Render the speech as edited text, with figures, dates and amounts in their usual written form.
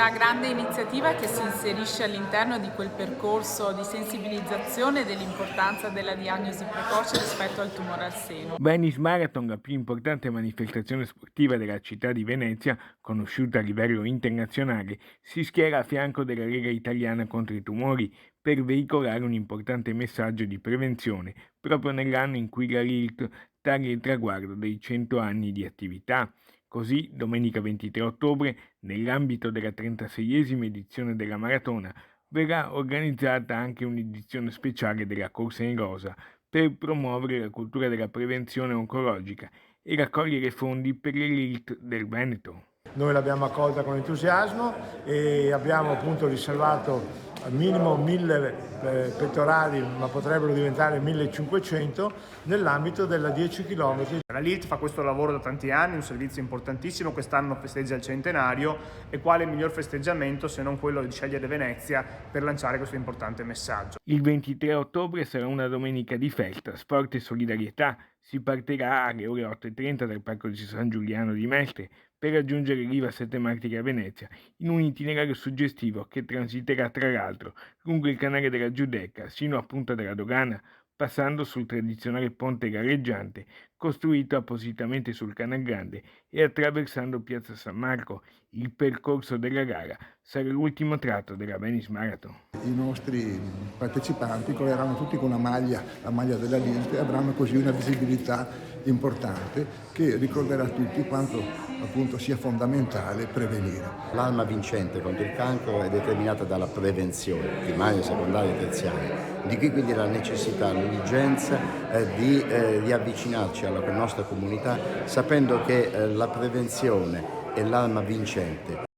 una grande iniziativa che si inserisce all'interno di quel percorso di sensibilizzazione dell'importanza della diagnosi precoce rispetto al tumore al seno. Venice Marathon, la più importante manifestazione sportiva della città di Venezia, conosciuta a livello internazionale, si schiera a fianco della Lega Italiana contro i tumori per veicolare un importante messaggio di prevenzione proprio nell'anno in cui la LILT taglia il traguardo dei 100 anni di attività. Così, domenica 23 ottobre, nell'ambito della 36esima edizione della maratona, verrà organizzata anche un'edizione speciale della Corsa in Rosa per promuovere la cultura della prevenzione oncologica e raccogliere fondi per le LILT del Veneto. Noi l'abbiamo accolta con entusiasmo e abbiamo appunto riservato al minimo 1000 pettorali, ma potrebbero diventare 1500 nell'ambito della 10 km. La LILT fa questo lavoro da tanti anni, un servizio importantissimo, quest'anno festeggia il centenario e quale miglior festeggiamento se non quello di scegliere Venezia per lanciare questo importante messaggio. Il 23 ottobre sarà una domenica di festa, sport e solidarietà. Si partirà alle ore 8:30 dal Parco di San Giuliano di Mestre per raggiungere Riva Sette Martiri a Venezia, in un itinerario suggestivo che transiterà tra l'altro lungo il canale della Giudecca sino a Punta della Dogana, passando sul tradizionale ponte galleggiante costruito appositamente sul Canal Grande e attraversando Piazza San Marco. Il percorso della gara sarà l'ultimo tratto della Venice Marathon. I nostri partecipanti correranno tutti con la maglia della LILT e avranno così una visibilità importante che ricorderà a tutti quanto appunto sia fondamentale prevenire. L'arma vincente contro il cancro è determinata dalla prevenzione, primaria, secondaria e terziaria. Di qui quindi la necessità, l'urgenza di riavvicinarci alla nostra comunità sapendo che la prevenzione è l'arma vincente.